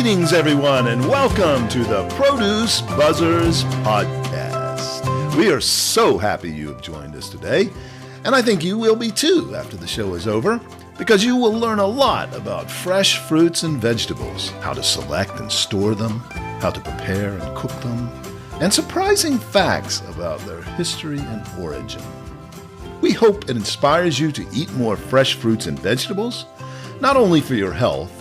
Greetings, everyone, and welcome to the Produce Buzzers podcast. We are so happy you have joined us today, and I think you will be too after the show is over, because you will learn a lot about fresh fruits and vegetables, how to select and store them, how to prepare and cook them, and surprising facts about their history and origin. We hope it inspires you to eat more fresh fruits and vegetables, not only for your health,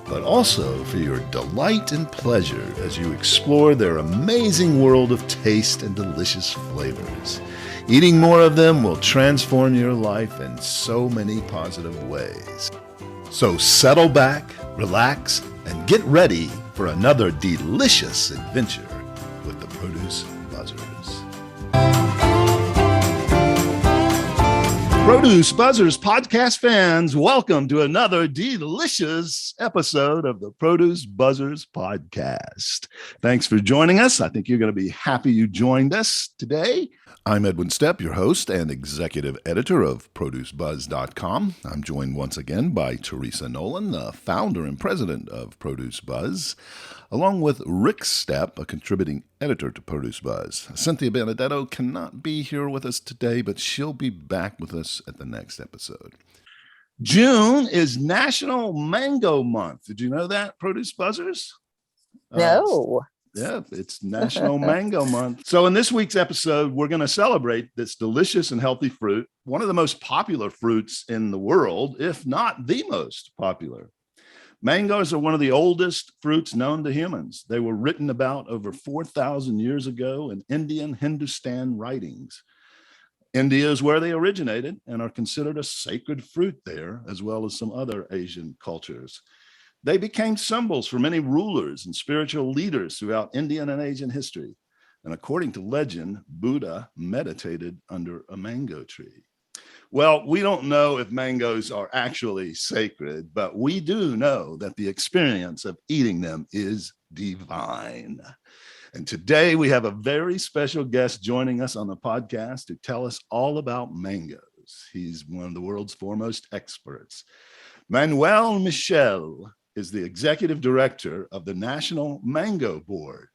but also for your delight and pleasure as you explore their amazing world of taste and delicious flavors. Eating more of them will transform your life in so many positive ways. So settle back, relax, and get ready for another delicious adventure with the Produce Buzzers. Produce Buzzers podcast fans, welcome to another delicious episode of the Produce Buzzers podcast. Thanks for joining us. I think you're going to be happy you joined us today. I'm Edwin Stepp, your host and executive editor of ProduceBuzz.com. I'm joined once again by Teresa Nolan, the founder and president of Produce Buzz, along with Rick Stepp, a contributing editor to Produce Buzz. Cynthia Benedetto cannot be here with us today, but she'll be back with us at the next episode. June is National Mango Month. Did you know that, Produce Buzzers? No. Yeah, it's National Mango Month. So in this week's episode, we're going to celebrate this delicious and healthy fruit, one of the most popular fruits in the world, if not the most popular. Mangoes are one of the oldest fruits known to humans. They were written about over 4,000 years ago in Indian Hindustan writings. India is where they originated and are considered a sacred fruit there, as well as some other Asian cultures. They became symbols for many rulers and spiritual leaders throughout Indian and Asian history. And according to legend, Buddha meditated under a mango tree. Well, we don't know if mangoes are actually sacred, but we do know that the experience of eating them is divine. And today we have a very special guest joining us on the podcast to tell us all about mangoes. He's one of the world's foremost experts. Manuel Michel is the executive director of the National Mango Board.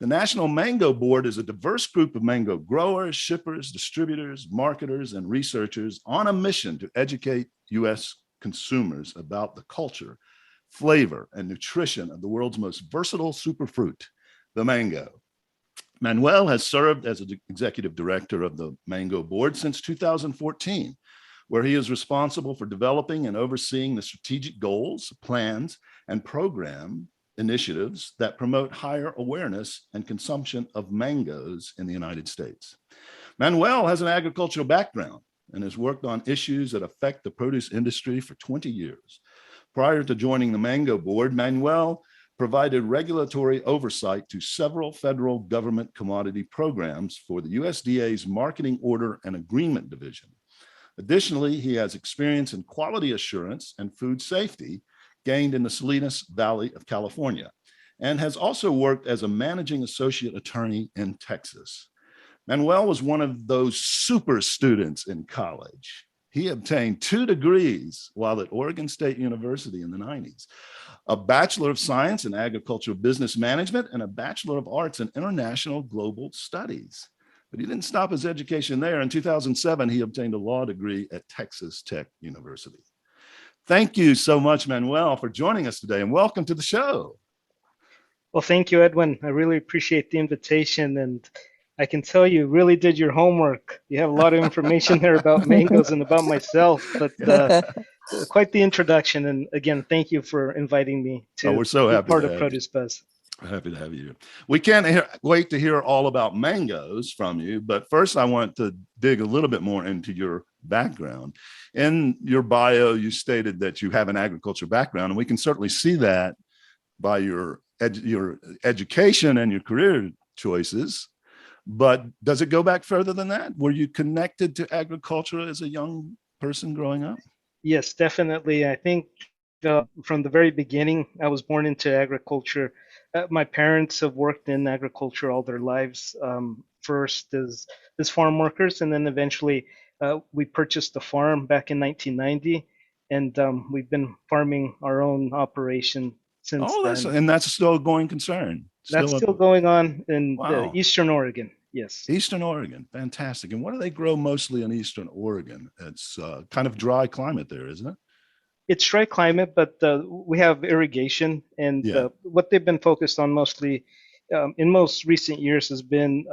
The National Mango Board is a diverse group of mango growers, shippers, distributors, marketers, and researchers on a mission to educate U.S. consumers about the culture, flavor, and nutrition of the world's most versatile superfruit, the mango. Manuel has served as an executive director of the Mango Board since 2014, where he is responsible for developing and overseeing the strategic goals, plans, and program initiatives that promote higher awareness and consumption of mangoes in the United States. Manuel has an agricultural background and has worked on issues that affect the produce industry for 20 years. Prior to joining the Mango Board, Manuel provided regulatory oversight to several federal government commodity programs for the USDA's Marketing Order and Agreement Division. Additionally, he has experience in quality assurance and food safety gained in the Salinas Valley of California, and has also worked as a managing associate attorney in Texas. Manuel was one of those super students in college. He obtained 2 degrees while at Oregon State University in the 90s, a Bachelor of Science in Agricultural Business Management and a Bachelor of Arts in International Global Studies. But he didn't stop his education there. In 2007, he obtained a law degree at Texas Tech University. Thank you so much, Manuel, for joining us today, and welcome to the show. Well, thank you, Edwin. I really appreciate the invitation, and I can tell you really did your homework. You have a lot of information there about mangoes and about myself, but quite the introduction. And again, thank you for inviting me to we're so happy be part to of have Produce Buzz. Happy to have you. We can't wait to hear all about mangoes from you, but first I want to dig a little bit more into your background. In your bio, you stated that you have an agriculture background, and we can certainly see that by your education and your career choices. But does it go back further than that? Were you connected to agriculture as a young person growing up? Yes, definitely. I think from the very beginning, I was born into agriculture. My parents have worked in agriculture all their lives, first as farm workers, and then eventually we purchased a farm back in 1990, and we've been farming our own operation since Oh, then. that's still a going concern. That's still going on in Wow. Eastern Oregon. Yes. Eastern Oregon. Fantastic. And what do they grow mostly in Eastern Oregon? It's kind of dry climate there, isn't it? It's dry climate, but we have irrigation, and Yeah. what they've been focused on mostly in most recent years has been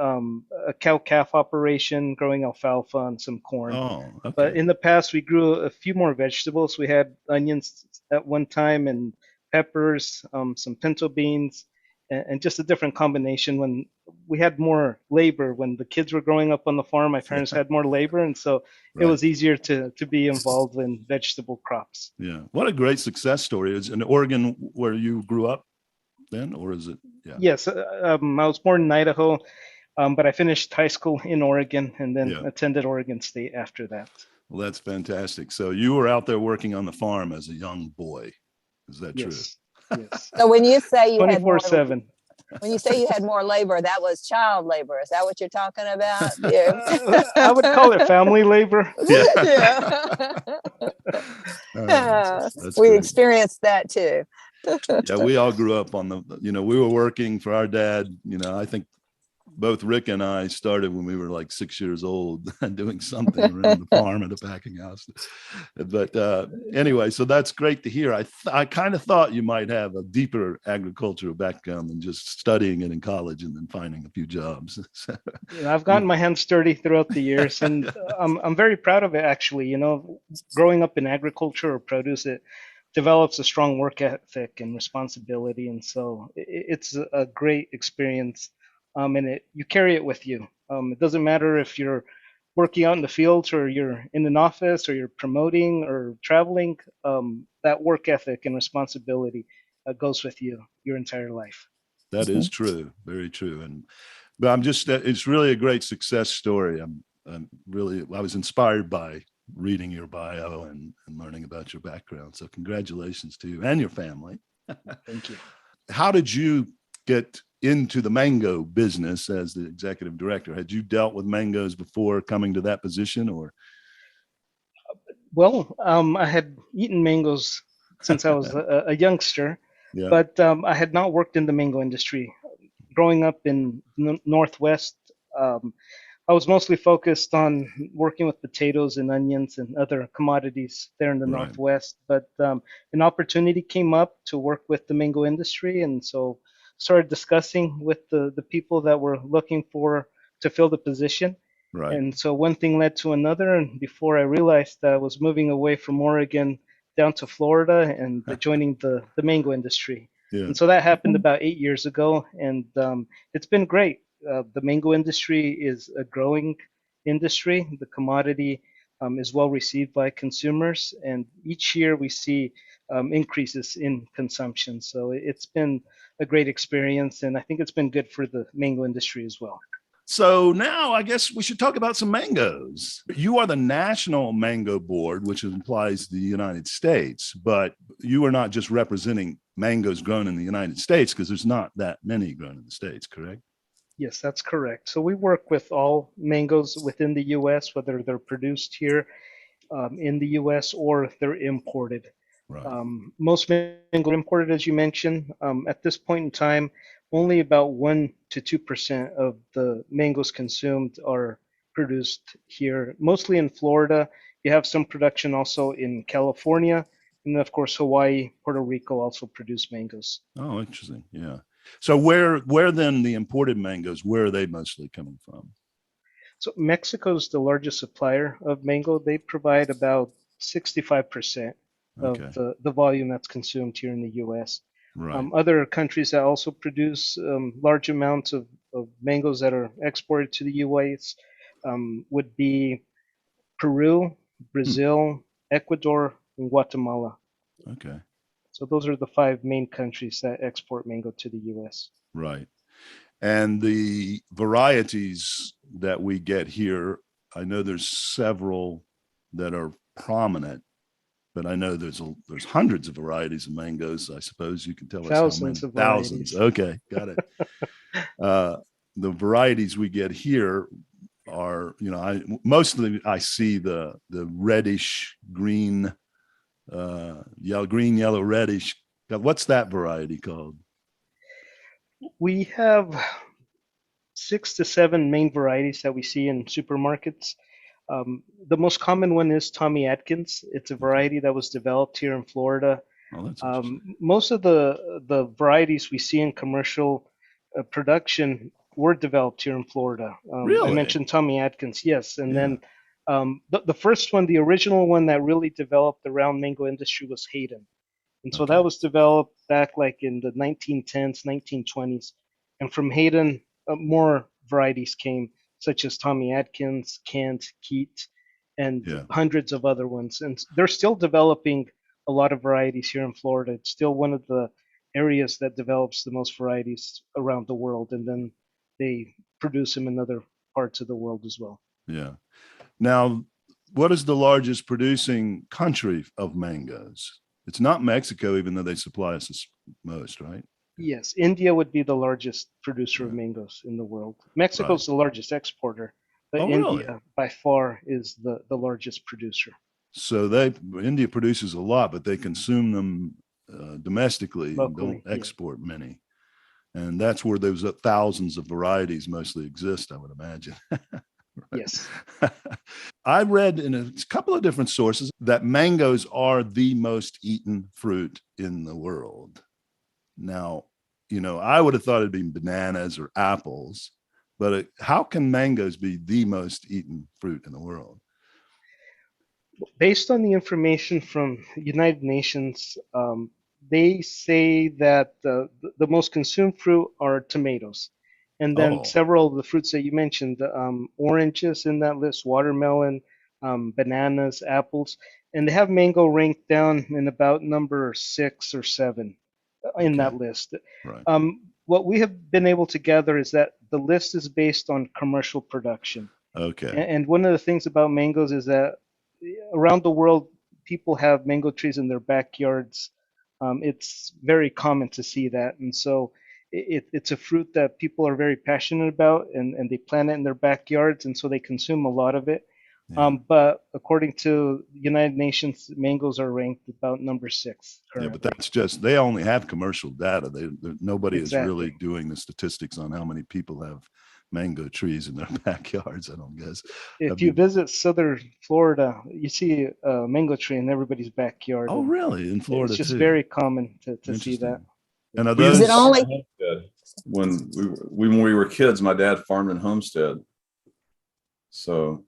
a cow-calf operation, growing alfalfa and some corn. Oh, But okay. in the past, we grew a few more vegetables. We had onions at one time, and peppers, some pinto beans, and just a different combination. When we had more labor, when the kids were growing up on the farm, my parents Yeah, had more labor, and so it right. was easier to be involved in vegetable crops. Yeah. What a great success story. Is in Oregon where you grew up then, or is it? Yeah. Yes, I was born in Idaho, but I finished high school in Oregon and then Yeah. attended Oregon State after that. Well, that's fantastic. So you were out there working on the farm as a young boy. Is that true? Yes, yes. So when you say you had more, 24/7. when you say you had more labor, that was child labor. Is that what you're talking about? Yeah. I would call it family labor. Yeah. Yeah. That's We great. experienced that too. Yeah, we all grew up on we were working for our dad. I think both Rick and I started when we were like 6 years old doing something around the farm at a packing house. But anyway, so that's great to hear. I kind of thought you might have a deeper agricultural background than just studying it in college and then finding a few jobs. I've gotten my hands dirty throughout the years, and I'm very proud of it, actually. Growing up in agriculture or produce, it develops a strong work ethic and responsibility, and so it's a great experience. And you carry it with you. It doesn't matter if you're working out in the fields or you're in an office or you're promoting or traveling. That work ethic and responsibility goes with you your entire life. That is true. Very true. But it's really a great success story. I was inspired by reading your bio and learning about your background. So congratulations to you and your family. Thank you. How did you get into the mango business as the executive director? Had you dealt with mangoes before coming to that position, or? Well, I had eaten mangoes since I was a youngster, Yeah. but I had not worked in the mango industry. Growing up in Northwest, I was mostly focused on working with potatoes and onions and other commodities there in the Right. Northwest. But an opportunity came up to work with the mango industry, and so started discussing with the people that were looking to fill the position. Right. And so one thing led to another, and before I realized that I was moving away from Oregon down to Florida and joining the mango industry. Yeah. And so that happened about 8 years ago, and it's been great. The mango industry is a growing industry. The commodity is well received by consumers, and each year we see increases in consumption. So it's been a great experience, and I think it's been good for the mango industry as well. So now I guess we should talk about some mangoes. You are the National Mango Board, which implies the United States, but you are not just representing mangoes grown in the United States, because there's not that many grown in the States, correct? Yes, that's correct. So we work with all mangoes within the U.S., whether they're produced here in the U.S. or they're imported. Right. Most mango are imported, as you mentioned. At this point in time, only about 1 to 2% of the mangoes consumed are produced here, mostly in Florida. You have some production also in California, and of course, Hawaii, Puerto Rico also produce mangoes. Oh, interesting. Yeah. So where then the imported mangoes, where are they mostly coming from? So Mexico is the largest supplier of mango. They provide about 65% Okay. of the volume that's consumed here in the U.S. Right. Other countries that also produce large amounts of mangoes that are exported to the U.S. Would be Peru, Brazil, Ecuador, and Guatemala. Okay. So those are the 5 main countries that export mango to the U.S. Right. And the varieties that we get here, I know there's several that are prominent, but I know there's hundreds of varieties of mangoes. I suppose you can tell us how many. Thousands of Thousands. varieties. Okay, got it. The varieties we get here are, mostly I see the reddish green, yellow, reddish What's that variety called? We have 6 to 7 main varieties that we see in supermarkets. The most common one is Tommy Atkins. It's a variety that was developed here in Florida. Oh, that's interesting. Most of the varieties we see in commercial production were developed here in Florida. I Really? mentioned Tommy Atkins, yes, and Yeah. then the first one, the original one that really developed the round mango industry was Hayden. And so Okay. that was developed back like in the 1910s, 1920s. And from Hayden, more varieties came, such as Tommy Atkins, Kent, Keat, and Yeah. hundreds of other ones. And they're still developing a lot of varieties here in Florida. It's still one of the areas that develops the most varieties around the world. And then they produce them in other parts of the world as well. Yeah. Now, what is the largest producing country of mangoes? It's not Mexico, even though they supply us most, right? Yes, India would be the largest producer of Yeah. mangoes in the world. Mexico's the largest exporter, but Oh, really? India by far is the largest producer. So India produces a lot, but they consume them domestically and don't Locally, yeah. export many. And that's where those thousands of varieties mostly exist, I would imagine. Yes. I read in a couple of different sources that mangoes are the most eaten fruit in the world. Now, I would have thought it'd be bananas or apples, but how can mangoes be the most eaten fruit in the world? Based on the information from United Nations, they say that the most consumed fruit are tomatoes. And then Oh, several of the fruits that you mentioned, oranges in that list, watermelon, bananas, apples, and they have mango ranked down in about number 6 or 7 in okay. that list. Right. What we have been able to gather is that the list is based on commercial production. Okay. And one of the things about mangoes is that around the world, people have mango trees in their backyards. It's very common to see that. And so it's a fruit that people are very passionate about and they plant it in their backyards. And so they consume a lot of it. Yeah. But according to the United Nations, mangoes are ranked about number 6 currently. Yeah, but that's just, they only have commercial data. Nobody is really Exactly. doing the statistics on how many people have mango trees in their backyards, I don't guess. If you visit southern Florida, you see a mango tree in everybody's backyard. Oh, and really? In Florida it's just too? very common to see that. Interesting. And are Is those, it only Homestead. When we were kids, my dad farmed in Homestead. So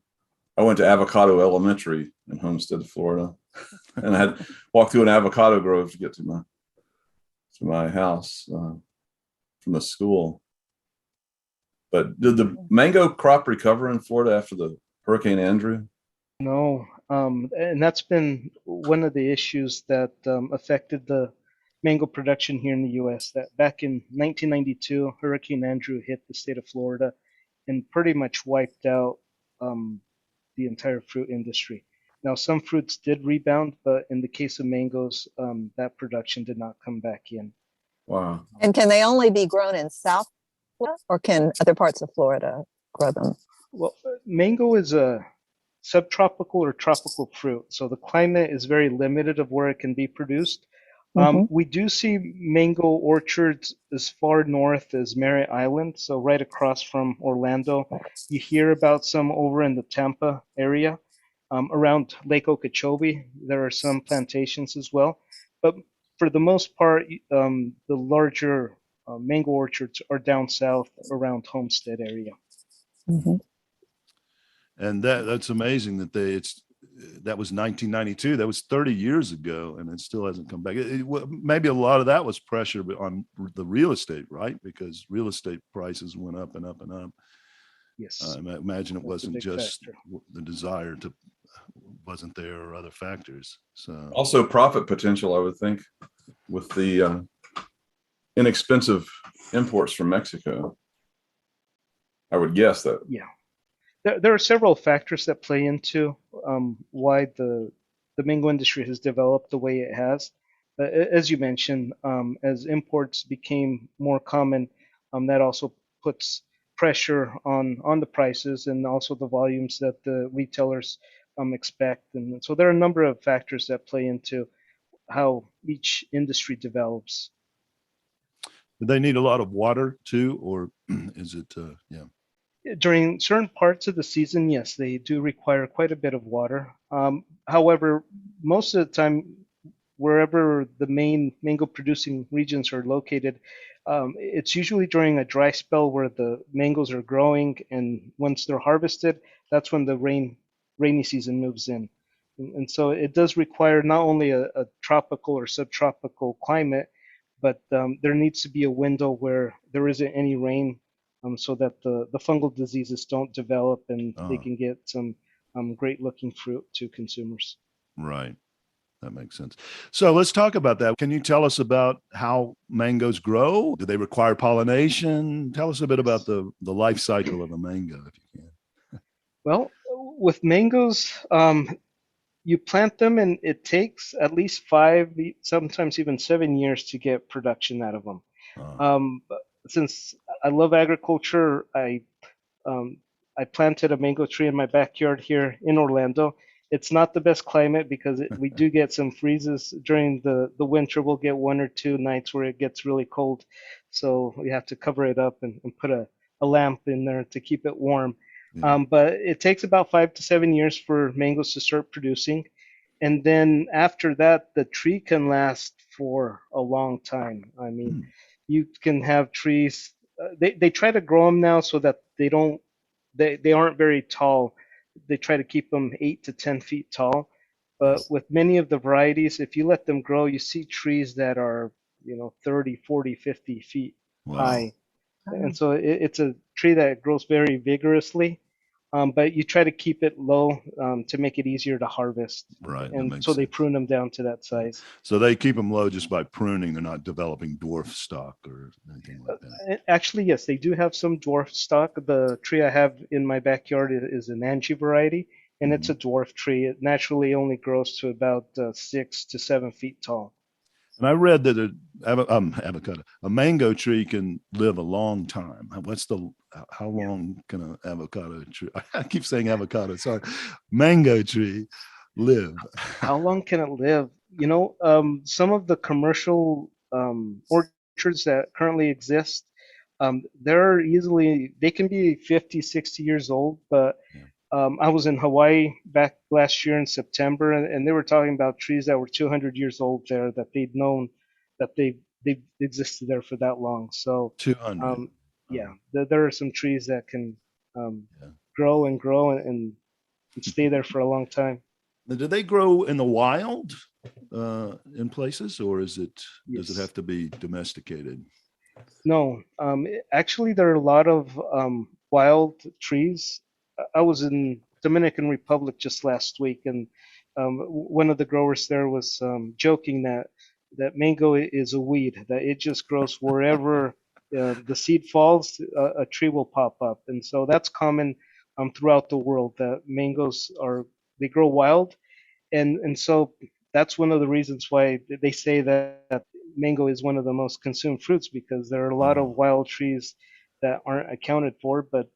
I went to Avocado Elementary in Homestead, Florida, and I had walked through an avocado grove to get to my house from the school. But did the mango crop recover in Florida after the Hurricane Andrew? No, and that's been one of the issues that affected the mango production here in the U.S. That back in 1992, Hurricane Andrew hit the state of Florida and pretty much wiped out the entire fruit industry. Now, some fruits did rebound, but in the case of mangoes, that production did not come back in. Wow. and can they only be grown in South Florida, or can other parts of Florida grow them? Well, mango is a subtropical or tropical fruit, so the climate is very limited of where it can be produced. Mhm. We do see mango orchards as far north as Merritt Island, so right across from Orlando. You hear about some over in the Tampa area. Around Lake Okeechobee, there are some plantations as well. But for the most part, the larger mango orchards are down south around Homestead area. Mhm. and that's amazing that that was 1992. That was 30 years ago, and it still hasn't come back. Maybe a lot of that was pressure on the real estate, right? Because real estate prices went up and up and up. Yes. I imagine it That's a wasn't big just factor. the desire wasn't there, or other factors. So Also, profit potential, I would think, with the inexpensive imports from Mexico. I would guess that. Yeah. There are several factors that play into why the mango industry has developed the way it has. As you mentioned, as imports became more common, that also puts pressure on the prices and also the volumes that the retailers expect. And so there are a number of factors that play into how each industry develops. Do they need a lot of water too, or is it? Yeah. During certain parts of the season, yes, they do require quite a bit of water. However, most of the time, wherever the main mango producing regions are located, it's usually during a dry spell where the mangoes are growing, and once they're harvested, that's when the rainy season moves in. And so it does require not only a tropical or subtropical climate, but there needs to be a window where there isn't any rain, so that the fungal diseases don't develop and they Oh, can get some great looking fruit to consumers. right. That makes sense. So let's talk about that. Can you tell us about how mangoes grow? Do they require pollination? Tell us a bit about the life cycle of a mango, if you can. Well, with mangoes, you plant them and it takes at least 5, sometimes even 7 years to get production out of them. Uh, But since I love agriculture, um, I planted a mango tree in my backyard here in Orlando. It's not the best climate because we do get some freezes during the winter. We'll get 1 or 2 nights where it gets really cold. So we have to cover it up and put a lamp in there to keep it warm. yeah. But it takes about 5 to 7 years for mangoes to start producing. And then after that, the tree can last for a long time. I mean, Hmm. you can have trees. They try to grow them now so that they aren't very tall. They try to keep them 8 to 10 feet tall. But Yes. with many of the varieties, if you let them grow, you see trees that are 30, 40, 50 feet Wow. high. And so it's a tree that grows very vigorously, but you try to keep it low to make it easier to harvest. Right. That And makes so they sense. prune them down to that Yeah. size. So they keep them low just by pruning. They're not developing dwarf stock or anything like that. Actually, yes, they do have some dwarf stock. The tree I have in my backyard is an Angie variety, and it's Mhm. a dwarf tree. It naturally only grows to about 6 to 7 feet tall. And I read that avocado, a mango tree can live a long time. How Yeah. long can an avocado tree? I keep saying avocado. Sorry, mango tree live. How long can it live? Some of the commercial orchards that currently exist, they can be 50, 60 years old, but Yeah. I was in Hawaii back last year in September, and they were talking about trees that were 200 years old there that they'd known that they existed there for that long. So, 200. um, yeah, there are some trees that can um, Yeah. grow and grow and stay there for a long time. Now, do they grow in the wild in places, or does it Yes. have to be domesticated? No, actually, there are a lot of wild trees. I was in Dominican Republic just last week, and one of the growers there was joking that mango is a weed, that it just grows wherever the seed falls, a tree will pop up, and so that's common throughout the world. That they grow wild, and so that's one of the reasons why they say that mango is one of the most consumed fruits because there are a lot of Oh, wild trees that aren't accounted for. But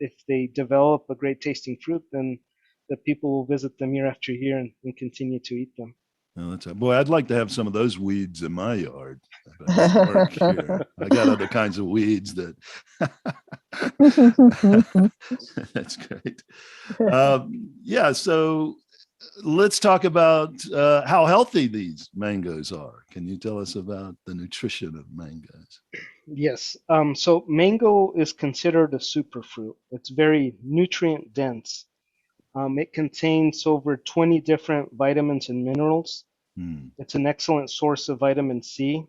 if they develop a great tasting fruit, then the people will visit them year after year and continue to eat them. no, boy, I'd like to have some of those weeds in my yard, but it doesn't work here. I got other kinds of weeds that. That's great. Yeah, so let's talk about how healthy these mangoes are. Can you tell us about the nutrition of mangoes? Yes. So mango is considered a superfruit. It's very nutrient dense. It contains over 20 different vitamins and minerals. Hmm. It's an excellent source of vitamin C.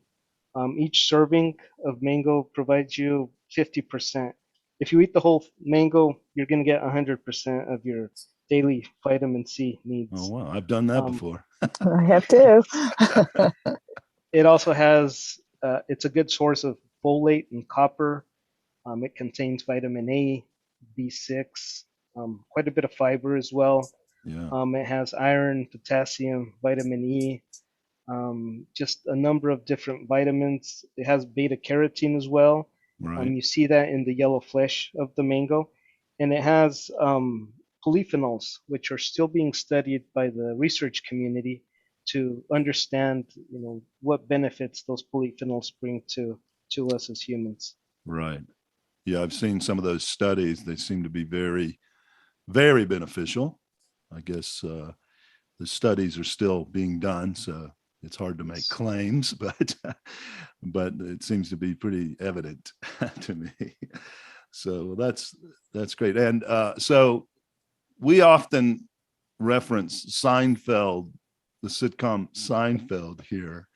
Each serving of mango provides you 50%. If you eat the whole mango, you're going to get 100% of your daily vitamin C Oh, needs. wow. I've done that Um, before. I have too. it also it's a good source of folate and copper. It contains vitamin A, B6, quite a bit of fiber as well. Yeah, It has iron, potassium, vitamin E, just a number of different vitamins. It has beta carotene as well. right. You see that in the yellow flesh of the mango. And it has, 'polyphenols, which are still being studied by the research community. And they have, 'polyphenols, which are still being studied by the research community. And it has, 'polyphenols, which are still being studied by the research community. And it has, 'polyphenols, which are still being studied by the research community. And it has to understand, what benefits those polyphenols bring to us as humans. Right. Yeah, I've seen some of those studies. They seem to be very, very beneficial. I guess the studies are still being done, so it's hard to make claims, but it seems to be pretty evident to me. So that's great. And so we often reference Seinfeld, the sitcom Seinfeld here.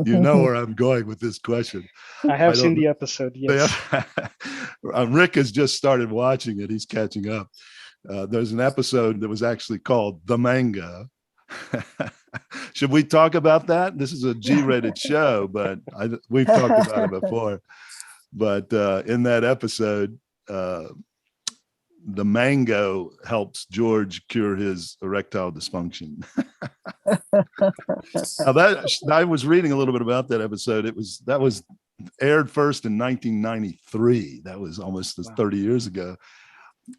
You know where I'm going with this question. I have seen the episode, yes. Rick has just started watching it. He's catching up. There's an episode that was actually called The Mango. Should we talk about that? This is a G-rated show, but we've talked about it before. But in that episode, the mango helps George cure his erectile dysfunction. Now I was reading a little bit about that episode. That was aired first in 1993. That was almost 30 years ago.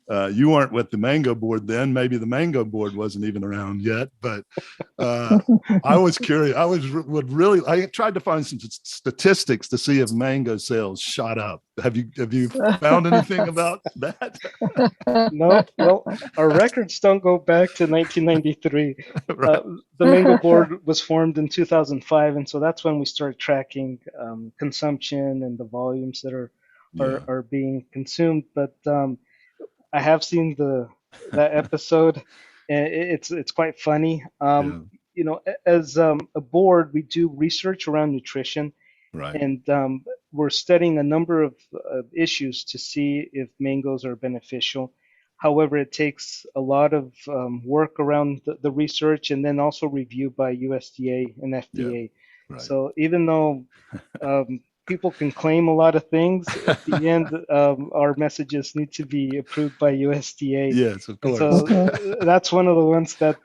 You weren't with the Mango Board then. Maybe the Mango Board wasn't even around yet, but I was curious. I tried to find some statistics to see if mango sales shot up. Have you found anything about that? No, well, our records don't go back to 1993. Right. The Mango Board was formed in 2005, and so that's when we started tracking consumption and the volumes that are being consumed. But I have seen that episode, and it's quite funny. As a board, we do research around nutrition, Right. and we're studying a number of issues to see if mangoes are beneficial. However, it takes a lot of work around the research, and then also review by USDA and FDA. Yeah, right. So even though people can claim a lot of things, at the end, our messages need to be approved by USDA. Yes, of course. And so that's one of the ones that,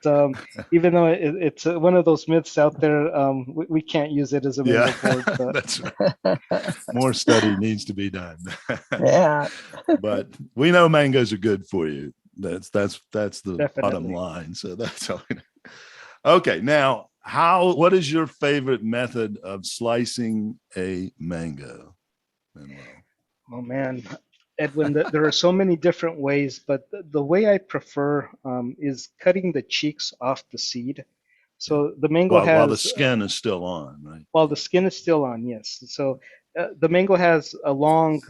even though it's one of those myths out there, we can't use it as a mango board. But. That's right. More study needs to be done. Yeah. But we know mangoes are good for you. That's the Definitely. bottom line. So that's all. Okay, now what is your favorite method of slicing a mango, Manuel? Oh man, Edwin, there are so many different ways, but the way I prefer is cutting the cheeks off the seed. So the mango while the skin is still on, right? While the skin is still on, yes. So the mango has a long,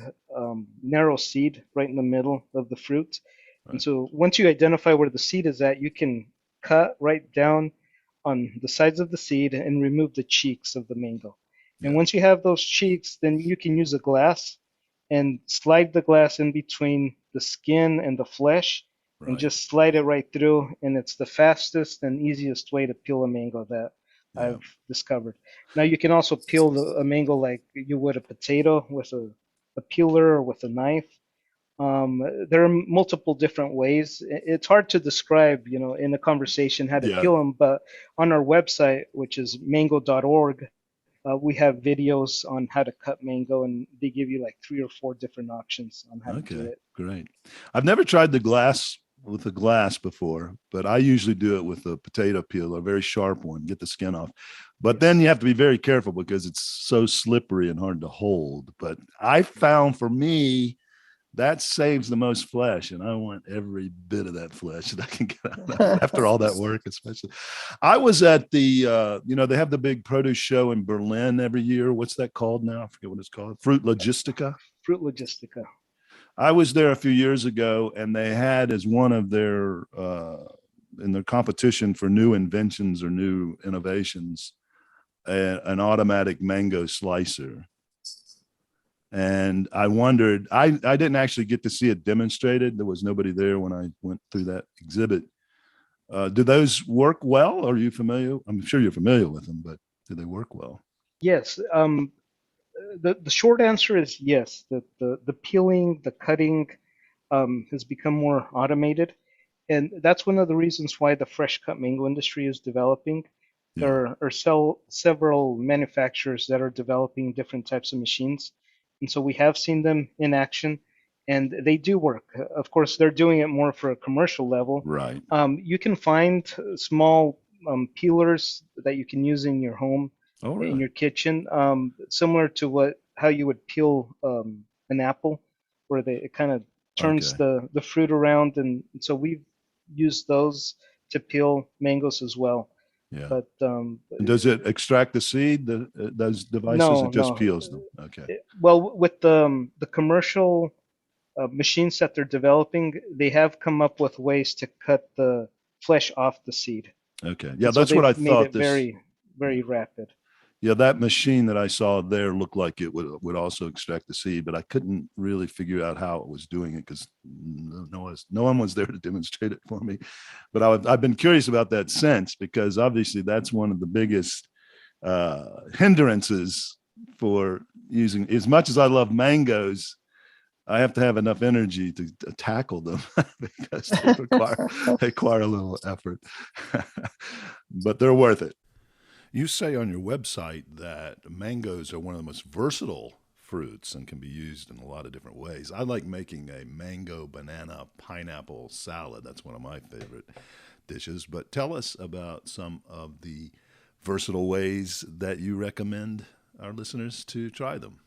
narrow seed right in the middle of the fruit. Right. And so once you identify where the seed is at, you can cut right down on the sides of the seed and remove the cheeks of the mango. And once you have those cheeks, then you can use a glass and slide the glass in between the skin and the flesh, right, and just slide it right through. And it's the fastest and easiest way to peel a mango that I've discovered. Now you can also peel a mango like you would a potato with a peeler or with a knife. There are multiple different ways. It's hard to describe, in a conversation how to peel them, but on our website, which is mango.org, we have videos on how to cut mango, and they give you like 3 or 4 different options on how to do it. Great. I've never tried the glass before, but I usually do it with a potato peeler, a very sharp one, get the skin off. But then you have to be very careful because it's so slippery and hard to hold. But I found for me, that saves the most flesh, and I want every bit of that flesh that I can get out of it after all that work, especially. I was at the, they have the big produce show in Berlin every year. What's that called now? I forget what it's called. Fruit Logistica. Fruit Logistica. I was there a few years ago, and they had as one of their, in their competition for new inventions or new innovations, an automatic mango slicer. And I wondered, I didn't actually get to see it demonstrated. There was nobody there when I went through that exhibit. Do those work well? Are you familiar? I'm sure you're familiar with them, but do they work well? Yes. The short answer is yes. The peeling, the cutting has become more automated. And that's one of the reasons why the fresh cut mango industry is developing. There are several manufacturers that are developing different types of machines. And so we have seen them in action, and they do work. Of course, they're doing it more for a commercial level. Right. You can find small peelers that you can use in your home, Oh, in really? your kitchen, similar to how you would peel an apple, where it kind of turns Okay. the fruit around, and so we've used those to peel mangoes as well. Yeah. But And does it extract the seed, those devices? no, It just no. peels them. Okay. Well, with the commercial machines that they're developing, they have come up with ways to cut the flesh off the seed, Okay. Yeah, and so that's what I they've made thought it this. very, very rapid. Yeah, that machine that I saw there looked like it would also extract the seed, but I couldn't really figure out how it was doing it because no one was there to demonstrate it for me. But I've been curious about that since, because obviously that's one of the biggest hindrances for using. As much as I love mangoes, I have to have enough energy to tackle them because they require a little effort, but they're worth it. You say on your website that mangoes are one of the most versatile fruits and can be used in a lot of different ways. I like making a mango, banana, pineapple salad. That's one of my favorite dishes. But tell us about some of the versatile ways that you recommend our listeners to try them.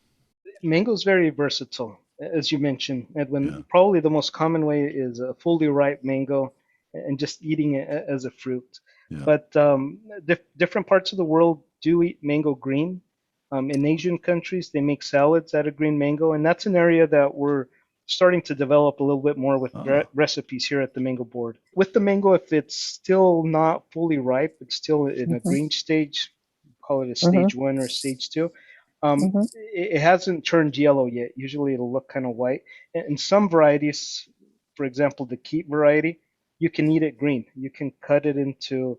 Mango is very versatile, as you mentioned, Yeah. Edwin. Probably the most common way is a fully ripe mango and just eating it as a fruit. Yeah. But different parts of the world do eat mango green. In Asian countries, they make salads out of green mango, and that's an area that we're starting to develop a little bit more with Oh, recipes here at the Mango Board. With the mango, if it's still not fully ripe, it's still in a Mhm, green stage, call it a mhm, stage one or stage two. Um, mhm. it hasn't turned yellow yet. Usually it'll look kind of white. And some varieties, for example, the keep variety, you can eat it green. You can cut it into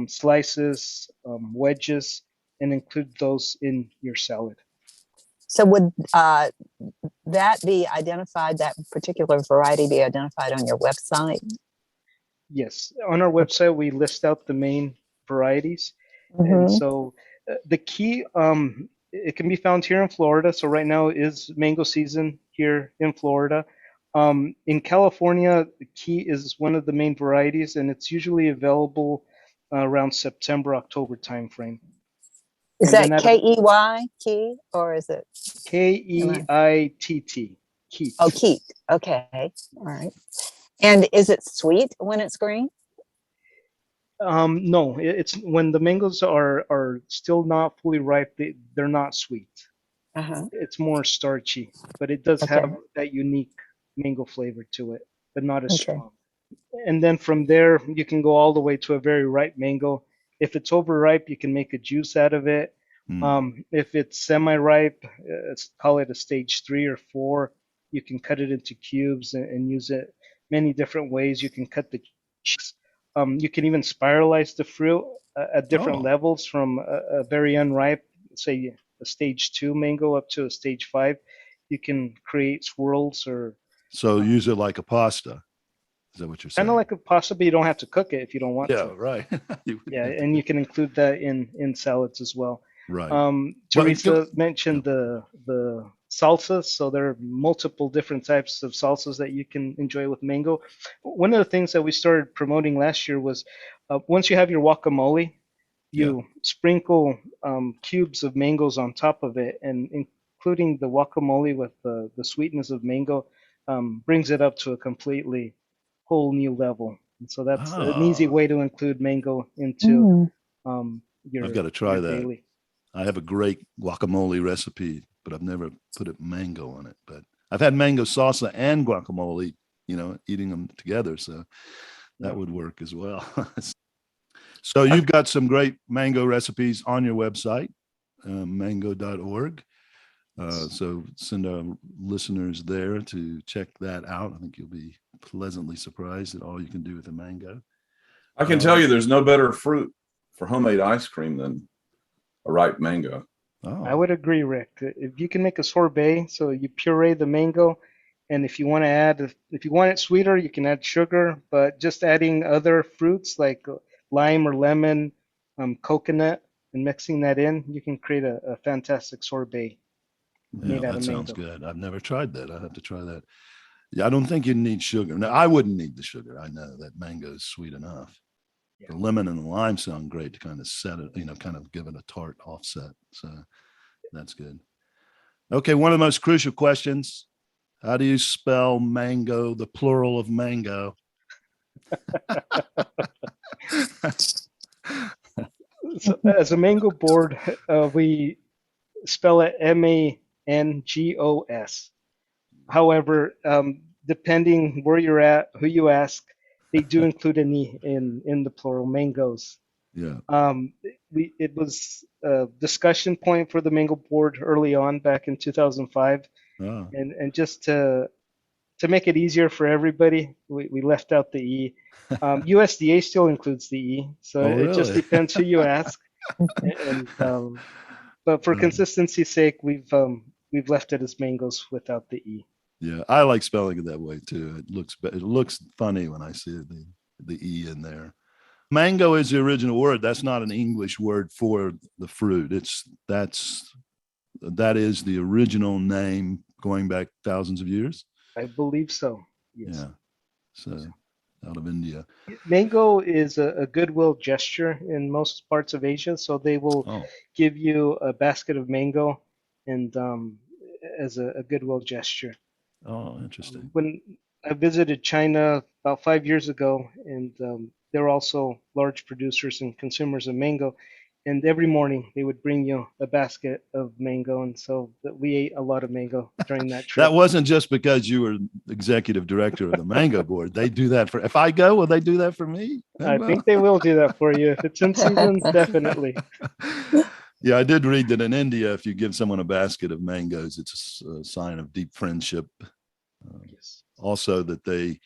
slices, wedges, and include those in your salad. So would that be identified, that particular variety be identified on your website? Yes, on our website we list out the main varieties, and Mm-hmm. so the key, it can be found here in Florida. So right now is mango season here in Florida. In California, the key is one of the main varieties, and it's usually available around September, October timeframe. Is And then that at Key, key, or is it? Am I? Keitt, Oh, Keat. keet. Okay. All right. And is it sweet when it's green? No, it's when the mangoes are still not fully ripe, they're not sweet. Uh-huh. It's more starchy, but it does Okay. have that unique mango flavor to it, but not as Okay. strong. And then from there, you can go all the way to a very ripe mango. If it's overripe, you can make a juice out of it. mm. If it's semi-ripe, call it a stage 3 or 4, you can cut it into cubes and use it many different ways. You can cut the cheeks. You can even spiralize the fruit at different Oh, levels from a very unripe, say a stage 2 mango up to a stage 5. You can create swirls or so use um, it like a pasta. Is that what you're kind of saying? like a pasta, you don't have to cook it if you don't want Yeah, to. right. You Yeah, wouldn't have to and cook. you can include that in salads as well. Right. Well, Teresa yeah. mentioned the salsas, so there are multiple different types of salsas that you can enjoy with mango. One of the things that we started promoting last year was once you have your guacamole, Yeah. you sprinkle cubes of mangoes on top of it, and including the guacamole with the sweetness of mango brings it up to a completely whole new level. And so that's an easy Ah, way to include mango into Mm. um, I've got to your try that. daily. I have a great guacamole recipe, but I've never put a mango on it. But I've had mango salsa and guacamole, eating them together. So that Yeah. would work as well. So you've got some great mango recipes on your website, mango.org. So send our listeners there to check that out. I think you'll be pleasantly surprised at all you can do with a mango. I can tell you there's no better fruit for homemade ice cream than a ripe mango. I Oh, would agree, Rick. If you can make a sorbet, so you puree the mango, and if you want to add, if you want it sweeter, you can add sugar, but just adding other fruits like lime or lemon, coconut, and mixing that in, you can create a fantastic sorbet yeah, made out that of sounds mango. good. I've never tried that. I have to try that. Yeah, I don't think you need sugar. Now, I wouldn't need the sugar. I know that mango is sweet enough. The lemon and the lime sound great to kind of set it, kind of give it a tart offset. So that's good. Okay, one of the most crucial questions. How do you spell mango, the plural of mango? So as a mango board, we spell it Mangos. However, depending where you're at, who you ask, they do include an E in the plural, mangoes. Yeah. It was a discussion point for the mango board early on back in 2005. Oh. And just to make it easier for everybody, we left out the E. USDA still includes the E, so Oh, it just really? depends who you ask. But for consistency's sake, we've left it as mangoes without the E. Yeah, I like spelling it that way too. It looks funny when I see the E in there. Mango is the original word. That's not an English word for the fruit. That is the original name going back thousands of years. I believe so. Yes. Yeah. So out of India. Mango is a goodwill gesture in most parts of Asia. So they will give you a basket of mango and as a goodwill gesture. Oh, interesting. When I visited China about 5 years ago, and they're also large producers and consumers of mango, and every morning they would bring you a basket of mango, and so we ate a lot of mango during that trip. That wasn't just because you were executive director of the Mango Board. They do that if I go, will they do that for me? I think they will do that for you. If it's in season, definitely. Yeah, I did read that in India, if you give someone a basket of mangoes, it's a sign of deep friendship. Yes. Also that they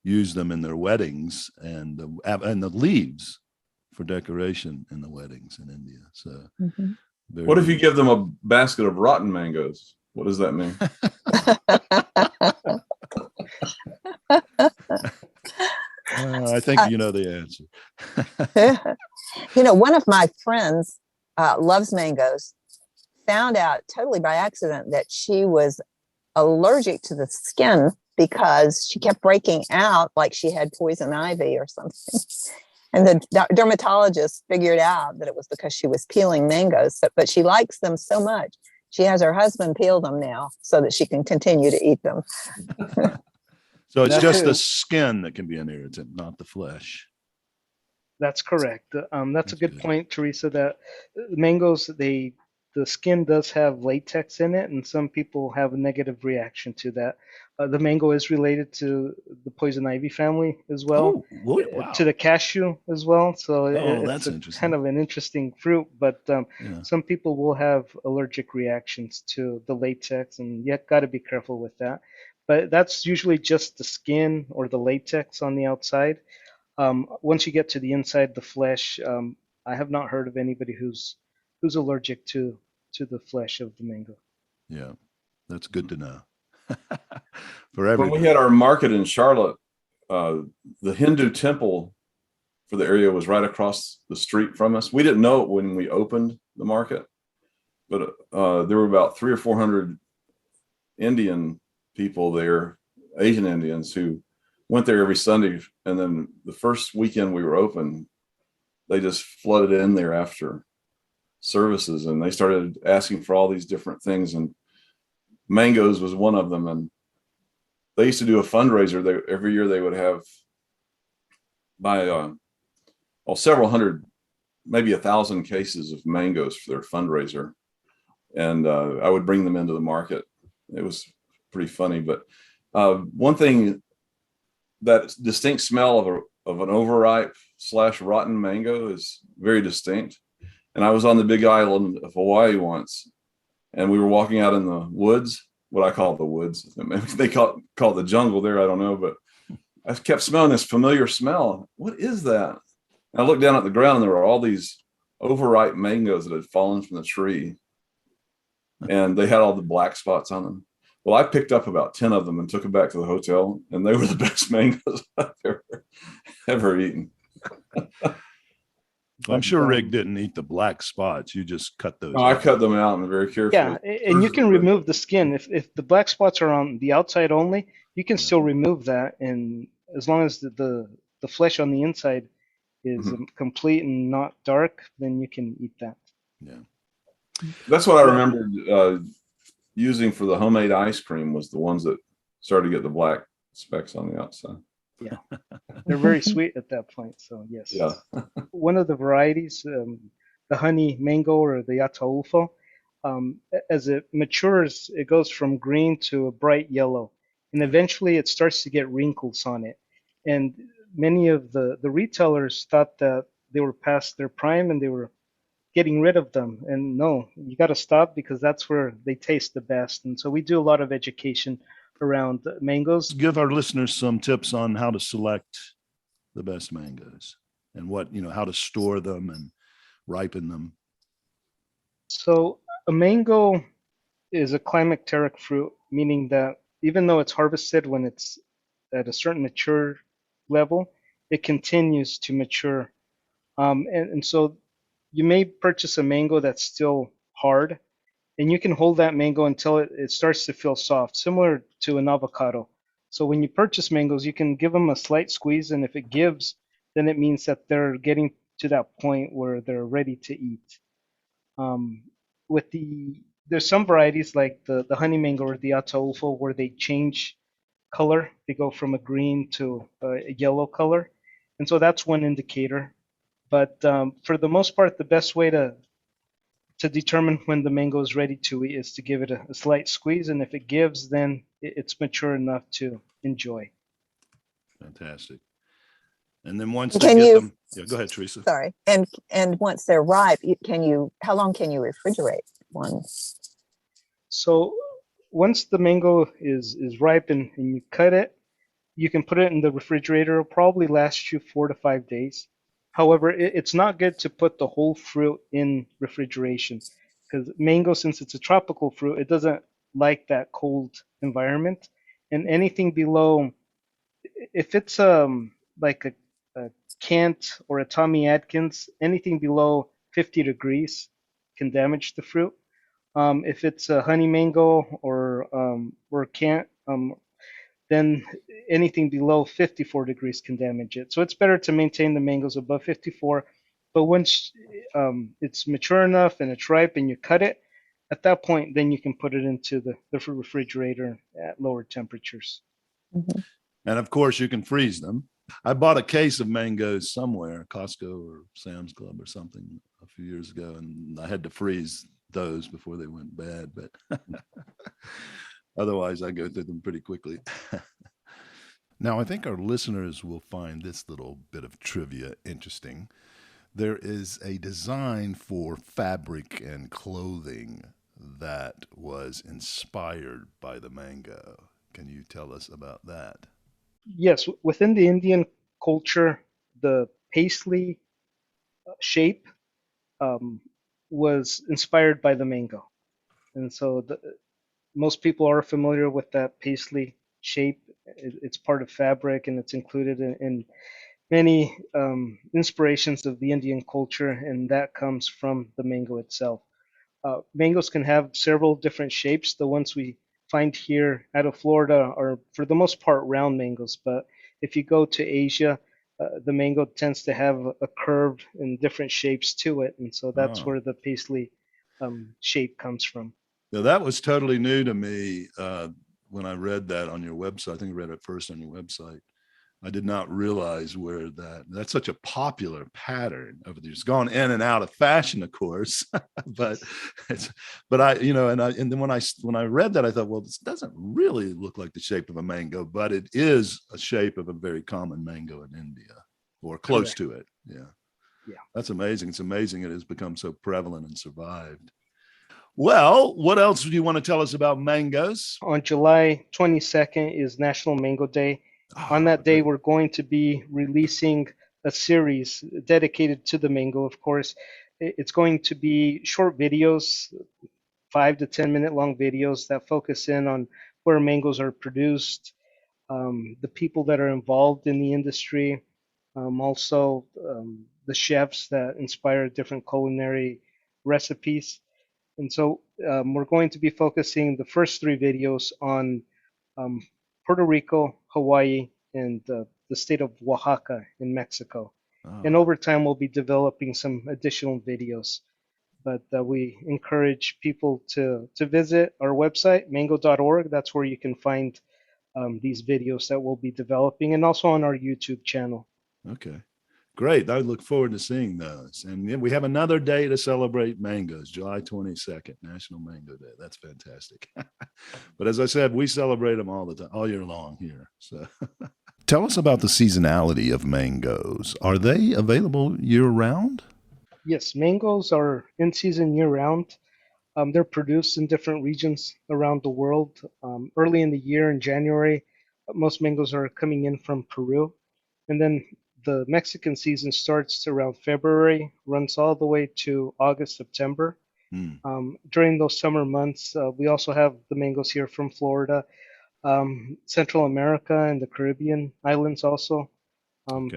use them in their weddings and the leaves for decoration in the weddings in India. So, what if you give them a basket of rotten mangoes? What does that mean? I think you know the answer. One of my friends loves mangoes. Found out totally by accident that she was allergic to the skin because she kept breaking out like she had poison ivy or something. And the dermatologist figured out that it was because she was peeling mangoes, but she likes them so much. She has her husband peel them now so that she can continue to eat them. So it's just the skin that can be an irritant, not the flesh. That's correct. That's a good point, Teresa, that mangoes, the skin does have latex in it, and some people have a negative reaction to that. The mango is related to the poison ivy family as well, wow. to the cashew as well. So that's it's kind of an interesting fruit, but some people will have allergic reactions to the latex, and you got to be careful with that. But that's usually just the skin or the latex on the outside. Once you get to the inside, the flesh, I have not heard of anybody who's allergic to the flesh of the mango. Yeah, that's good to know. For everybody. When we had our market in Charlotte, the Hindu temple for the area was right across the street from us. We didn't know it when we opened the market, but there were about 300 or 400 Indian people there, Asian Indians, who went there every Sunday. And then the first weekend we were open, they just flooded in there after services, and they started asking for all these different things, and mangoes was one of them. And they used to do a fundraiser. Every year they would have several hundred, maybe 1,000 cases of mangoes for their fundraiser, and I would bring them into the market. It was pretty funny. But one thing, that distinct smell of an overripe / rotten mango is very distinct. And I was on the Big Island of Hawaii once, and we were walking out in the woods, what I call the woods. They call it the jungle there, I don't know, but I kept smelling this familiar smell. What is that? And I looked down at the ground, and there were all these overripe mangoes that had fallen from the tree, and they had all the black spots on them. Well, I picked up about 10 of them and took them back to the hotel, and they were the best mangoes I've ever eaten. I'm sure Rick didn't eat the black spots. You just cut those. No, I cut them out and very carefully. Yeah, and you can remove the skin. If the black spots are on the outside only, you can still remove that, and as long as the flesh on the inside is complete and not dark, then you can eat that. Yeah. That's what I remember using for the homemade ice cream, was the ones that started to get the black specks on the outside. Yeah, they're very sweet at that point. So yes. Yeah. One of the varieties, the honey mango or the ataulfo, as it matures, it goes from green to a bright yellow, and eventually it starts to get wrinkles on it. And many of the retailers thought that they were past their prime and they were getting rid of them. And no, you got to stop, because that's where they taste the best. And so we do a lot of education around mangoes. Give our listeners some tips on how to select the best mangoes and what, how to store them and ripen them. So a mango is a climacteric fruit, meaning that even though it's harvested when it's at a certain mature level, it continues to mature. And so you may purchase a mango that's still hard, and you can hold that mango until it starts to feel soft, similar to an avocado. So when you purchase mangoes, you can give them a slight squeeze, and if it gives, then it means that they're getting to that point where they're ready to eat. Um, there's some varieties like the honey mango or the ataulfo where they change color. They go from a green to a yellow color, and so that's one indicator. But for the most part, the best way to determine when the mango is ready to eat is to give it a slight squeeze, and if it gives, then it's mature enough to enjoy. Fantastic. And then once they get them, yeah, go ahead, Teresa. Sorry. And once they're ripe, how long can you refrigerate one? So once the mango is ripe and you cut it, you can put it in the refrigerator. It'll probably last you 4 to 5 days. However, it's not good to put the whole fruit in refrigeration, because mango, since it's a tropical fruit, it doesn't like that cold environment. And anything below, if it's like a Kent or a Tommy Atkins, anything below 50 degrees can damage the fruit. If it's a honey mango or Kent, then anything below 54 degrees can damage it. So it's better to maintain the mangoes above 54. But once it's mature enough and it's ripe and you cut it, at that point, then you can put it into the refrigerator at lower temperatures. Mm-hmm. And of course, you can freeze them. I bought a case of mangoes somewhere, Costco or Sam's Club or something, a few years ago, and I had to freeze those before they went bad. But otherwise, I go through them pretty quickly. Now, I think our listeners will find this little bit of trivia interesting. There is a design for fabric and clothing that was inspired by the mango. Can you tell us about that? Yes, within the Indian culture, the paisley shape was inspired by the mango. And so most people are familiar with that paisley shape. It's part of fabric, and it's included in many inspirations of the Indian culture, and that comes from the mango itself. Mangoes can have several different shapes. The ones we find here out of Florida are, for the most part, round mangoes. But if you go to Asia, the mango tends to have a curve and different shapes to it, and so that's where the paisley shape comes from. Now, that was totally new to me when I read that on your website. I think I read it first on your website. I did not realize where that's such a popular pattern over there. It's gone in and out of fashion, of course, but then when I read that, I thought, well, this doesn't really look like the shape of a mango, but it is a shape of a very common mango in India, or close to it. Yeah. That's amazing. It's amazing it has become so prevalent and survived. Well, what else do you want to tell us about mangoes? On July 22nd is National Mango Day. On that day, we're going to be releasing a series dedicated to the mango, of course. It's going to be short videos, 5 to 10 minute long videos that focus in on where mangoes are produced, the people that are involved in the industry, also the chefs that inspire different culinary recipes. And so we're going to be focusing the first 3 videos on Puerto Rico, Hawaii, and the state of Oaxaca in Mexico. And over time, we'll be developing some additional videos. But we encourage people to visit our website, mango.org. That's where you can find these videos that we'll be developing, and also on our YouTube channel. Okay, great. I look forward to seeing those. And we have another day to celebrate mangoes, July 22nd, National Mango Day. That's fantastic. But as I said, we celebrate them all the time, all year long here. So tell us about the seasonality of mangoes. Are they available year round? Yes, mangoes are in season year round. They're produced in different regions around the world. Early in the year, in January, most mangoes are coming in from Peru. And then the Mexican season starts around February, runs all the way to August, September. During those summer months, we also have the mangoes here from Florida, Central America, and the Caribbean islands also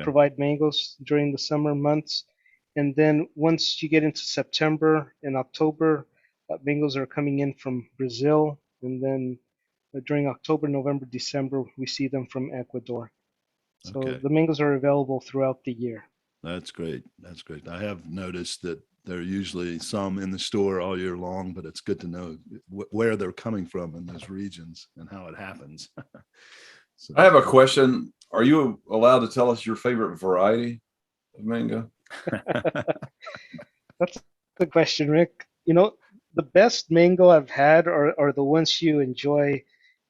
provide mangoes during the summer months. And then once you get into September and October, mangoes are coming in from Brazil. And then during October, November, December, we see them from Ecuador. So the mangoes are available throughout the year. That's great. That's great. I have noticed that there are usually some in the store all year long, but it's good to know where they're coming from in those regions and how it happens. So, I have a question. Are you allowed to tell us your favorite variety of mango? That's the question, Rick. You know, the best mango I've had are the ones you enjoy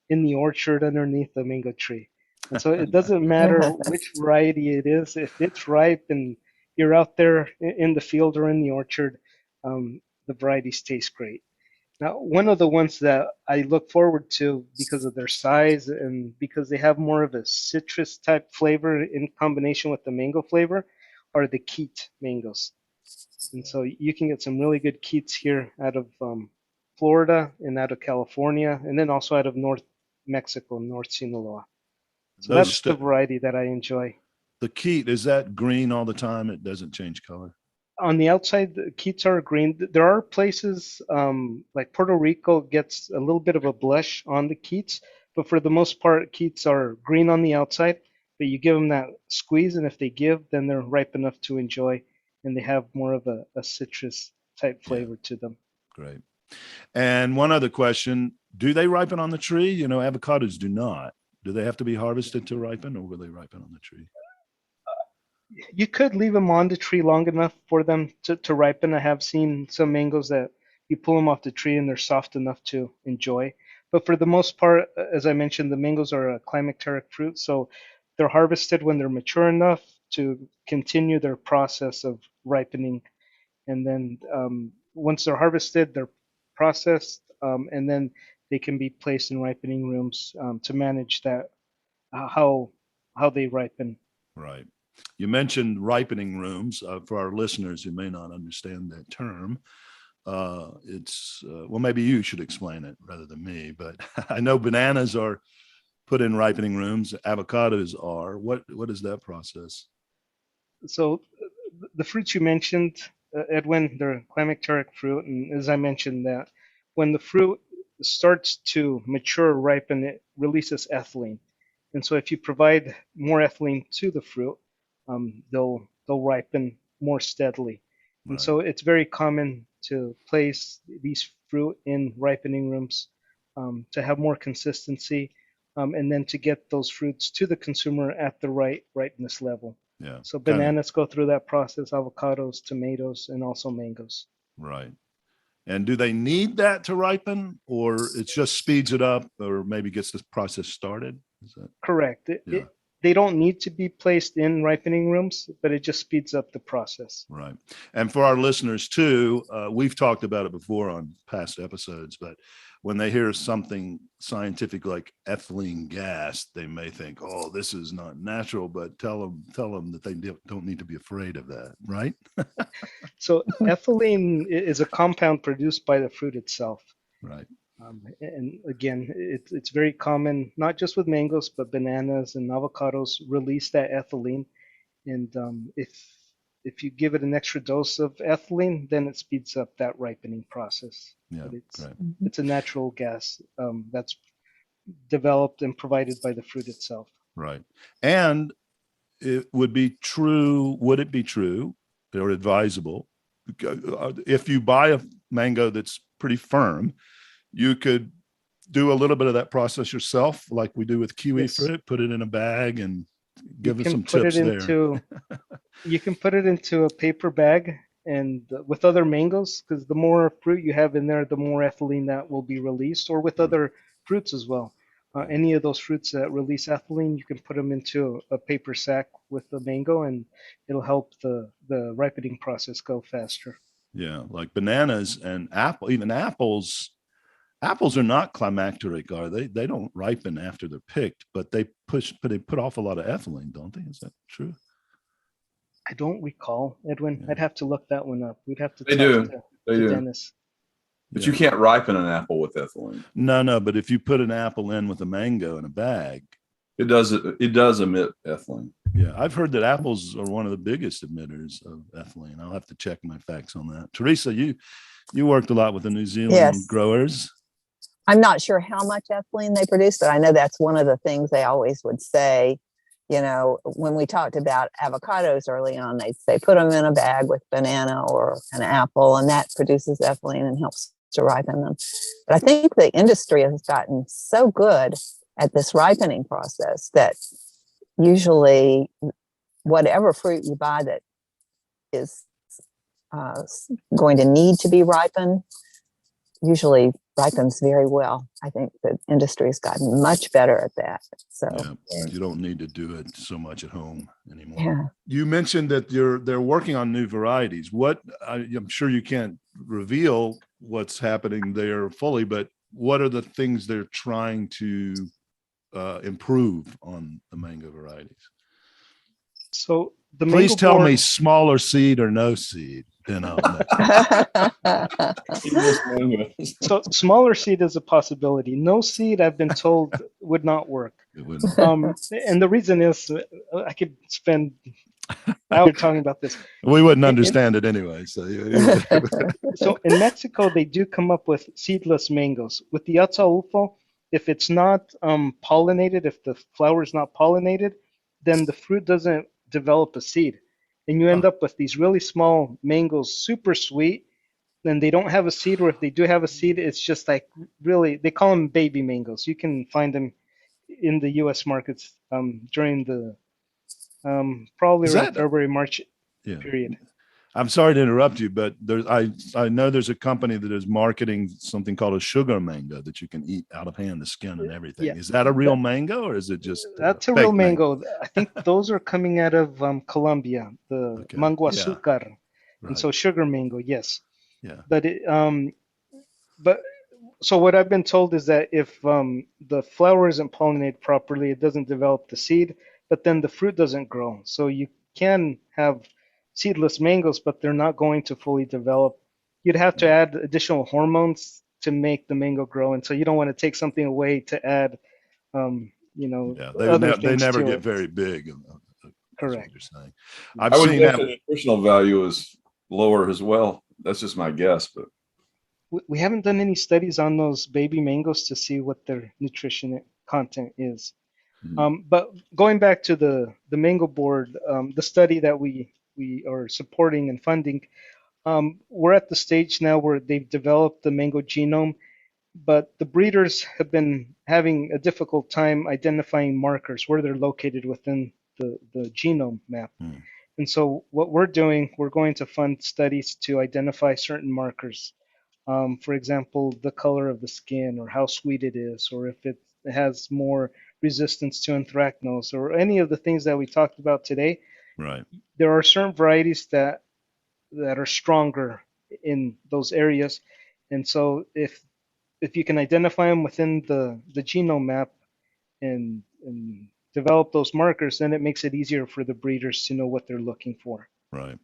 in the orchard underneath the mango tree. And so it doesn't matter which variety it is. If it's ripe and you're out there in the field or in the orchard, the varieties taste great. Now, one of the ones that I look forward to because of their size and because they have more of a citrus type flavor in combination with the mango flavor are the Keat mangoes. And so you can get some really good Keats here out of Florida and out of California, and then also out of North Mexico, North Sinaloa. So that's the variety that I enjoy. The Keat, is that green all the time? It doesn't change color? On the outside, the Keats are green. There are places like Puerto Rico gets a little bit of a blush on the Keats, but for the most part, Keats are green on the outside. But you give them that squeeze, and if they give, then they're ripe enough to enjoy, and they have more of a citrus type flavor to them. Great. And one other question, do they ripen on the tree? You know, avocados do not. Do they have to be harvested to ripen, or will they ripen on the tree? You could leave them on the tree long enough for them to ripen. I have seen some mangoes that you pull them off the tree and they're soft enough to enjoy. But for the most part, as I mentioned, the mangoes are a climacteric fruit, so they're harvested when they're mature enough to continue their process of ripening. And then once they're harvested, they're processed, and then they can be placed in ripening rooms to manage that, how they ripen. Right. You mentioned ripening rooms. For our listeners who may not understand that term, it's well, maybe you should explain it rather than me. But I know bananas are put in ripening rooms. Avocados are. What is that process? So the fruits you mentioned, Edwin, they're climacteric fruit, and as I mentioned, that when the fruit starts to mature, ripen, it releases ethylene. And so if you provide more ethylene to the fruit, they'll ripen more steadily. And Right. so it's very common to place these fruit in ripening rooms to have more consistency, and then to get those fruits to the consumer at the right ripeness level. Yeah. So bananas go through that process, avocados, tomatoes, and also mangoes. Right. And do they need that to ripen, or it just speeds it up, or maybe gets this process started? Is that correct? They don't need to be placed in ripening rooms, but it just speeds up the process. Right. And for our listeners too, we've talked about it before on past episodes, but when they hear something scientific like ethylene gas, they may think, "Oh, this is not natural." But tell them that they don't need to be afraid of that, right? So ethylene is a compound produced by the fruit itself. Right. And again, it's very common, not just with mangoes, but bananas and avocados release that ethylene. And if you give it an extra dose of ethylene, then it speeds up that ripening process. Yeah, but it's a natural gas that's developed and provided by the fruit itself. Right. And it would be true. Would it be true or advisable if you buy a mango that's pretty firm, you could do a little bit of that process yourself, like we do with kiwi Yes. fruit, put it in a bag and give You us can some put tips it there. into you can put it into a paper bag and with other mangoes, because the more fruit you have in there, the more ethylene that will be released, or with other fruits as well. Any of those fruits that release ethylene, you can put them into a paper sack with the mango, and it'll help the ripening process go faster. Yeah, like bananas and even apples. Apples are not climacteric, are they? They don't ripen after they're picked, but they put off a lot of ethylene, don't they? Is that true? I don't recall, Edwin. Yeah. I'd have to look that one up. We'd have to They talk do. to Dennis. But Yeah. you can't ripen an apple with ethylene. No, but if you put an apple in with a mango in a bag, It does emit ethylene. yeah, I've heard that apples are one of the biggest emitters of ethylene. I'll have to check my facts on that. Teresa, you worked a lot with the New Zealand Yes. growers. I'm not sure how much ethylene they produce, but I know that's one of the things they always would say. You know, when we talked about avocados early on, they'd say put them in a bag with banana or an apple, and that produces ethylene and helps to ripen them. But I think the industry has gotten so good at this ripening process that usually whatever fruit you buy that is going to need to be ripened usually ripens very well. I think the industry has gotten much better at that. So Yeah, you don't need to do it so much at home anymore. yeah. You mentioned that they're working on new varieties. I'm sure you can't reveal what's happening there fully, but what are the things they're trying to improve on the mango varieties? So the Please mango tell me board, smaller seed or no seed. so smaller seed is a possibility. No seed, I've been told, would not work. It wouldn't. And the reason is I could spend hours talking about this. We wouldn't understand it anyway. So in Mexico, they do come up with seedless mangoes. With the ataulfo, if it's not pollinated, if the flower is not pollinated, then the fruit doesn't develop a seed. And you end up with these really small mangoes, super sweet, and they don't have a seed, or if they do have a seed, it's just like really, they call them baby mangoes. You can find them in the U.S. markets during the probably around February, March period. I'm sorry to interrupt you, but I know there's a company that is marketing something called a sugar mango that you can eat out of hand, the skin and everything. Yeah. Is that a real mango, or is it just that's a real mango? I think those are coming out of Colombia, the mango azúcar, right. And so sugar mango, yes. Yeah. But so what I've been told is that if the flower isn't pollinated properly, it doesn't develop the seed, but then the fruit doesn't grow. So you can have seedless mangoes, but they're not going to fully develop. You'd have to add additional hormones to make the mango grow, and so you don't want to take something away to add, they never get very big. Correct. You're saying. I would guess the nutritional value is lower as well. That's just my guess, but we haven't done any studies on those baby mangoes to see what their nutrition content is. Mm-hmm. But going back to the mango board, the study that we are supporting and funding, we're at the stage now where they've developed the mango genome, but the breeders have been having a difficult time identifying markers where they're located within the genome map. Mm. And so what we're doing, we're going to fund studies to identify certain markers. For example, the color of the skin, or how sweet it is, or if it has more resistance to anthracnose, or any of the things that we talked about today. Right. There are certain varieties that are stronger in those areas, and so if you can identify them within the genome map and develop those markers, then it makes it easier for the breeders to know what they're looking for. Right.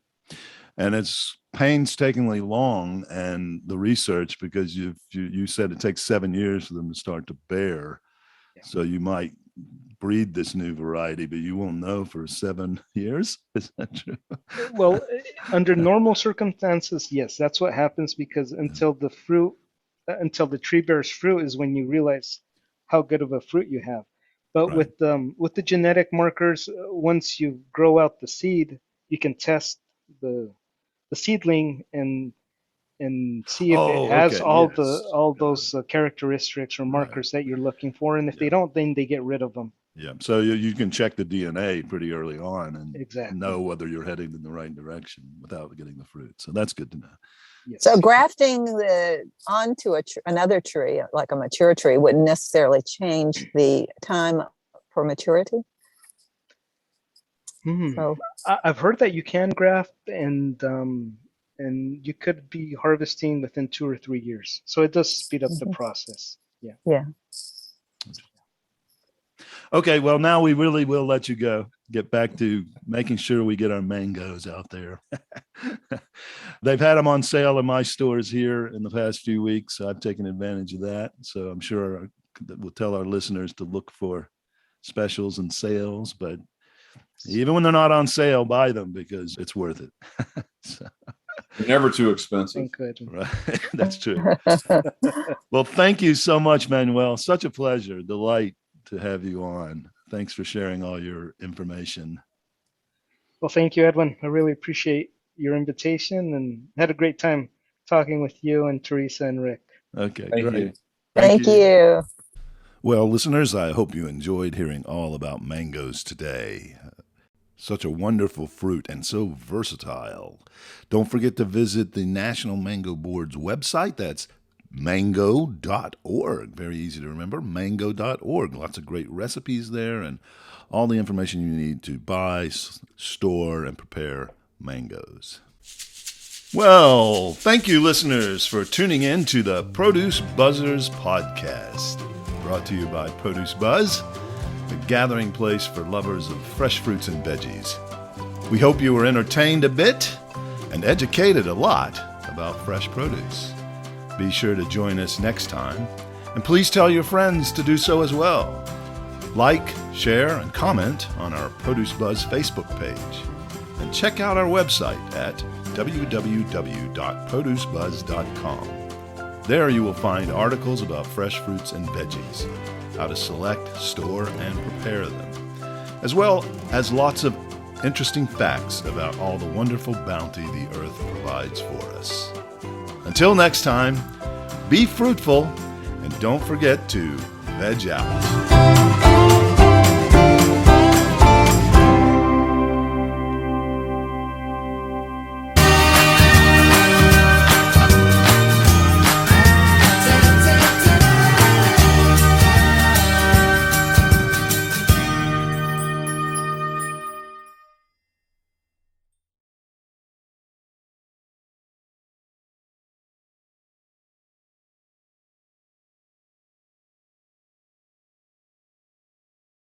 And it's painstakingly long, and the research, because you said it takes 7 years for them to start to bear. Yeah. So you might breed this new variety, but you won't know for 7 years. Is that true? Well, under normal circumstances, yes, that's what happens, because until the tree bears fruit is when you realize how good of a fruit you have. But Right. with the genetic markers, once you grow out the seed, you can test the seedling and see if it Oh, has okay. Yes. all Got those it. characteristics or Right. markers that you're looking for. And if they Yeah. don't, then they get rid of them. Yeah. So you can check the DNA pretty early on and Exactly. know whether you're heading in the right direction without getting the fruit. So that's good to know. So Yes. grafting onto another tree, like a mature tree, wouldn't necessarily change the time for maturity. So I've heard that you can graft and you could be harvesting within 2 or 3 years. So it does speed up the process. Yeah. yeah. Okay, well, now we really will let you go. Get back to making sure we get our mangoes out there. They've had them on sale in my stores here in the past few weeks. So I've taken advantage of that. So I'm sure that we'll tell our listeners to look for specials and sales. But even when they're not on sale, buy them because it's worth it. So, They're never too expensive. Thank good. right. That's true. Well, thank you so much, Manuel. Such a pleasure. Delight to have you on. Thanks for sharing all your information. Well, thank you, Edwin. I really appreciate your invitation and had a great time talking with you and Teresa and Rick. Okay, Thank great. you. Thank you. Well, listeners, I hope you enjoyed hearing all about mangoes today. Such a wonderful fruit and so versatile. Don't forget to visit the National Mango Board's website. That's mango.org. Very easy to remember, mango.org. Lots of great recipes there and all the information you need to buy, store, and prepare mangoes. Well, thank you, listeners, for tuning in to the Produce Buzzers podcast, brought to you by Produce Buzz, the gathering place for lovers of fresh fruits and veggies. We hope you were entertained a bit and educated a lot about fresh produce. Be sure to join us next time, and please tell your friends to do so as well. Like, share, and comment on our Produce Buzz Facebook page, and check out our website at www.producebuzz.com. There you will find articles about fresh fruits and veggies, how to select, store, and prepare them, as well as lots of interesting facts about all the wonderful bounty the earth provides for us. Until next time, be fruitful and don't forget to veg out.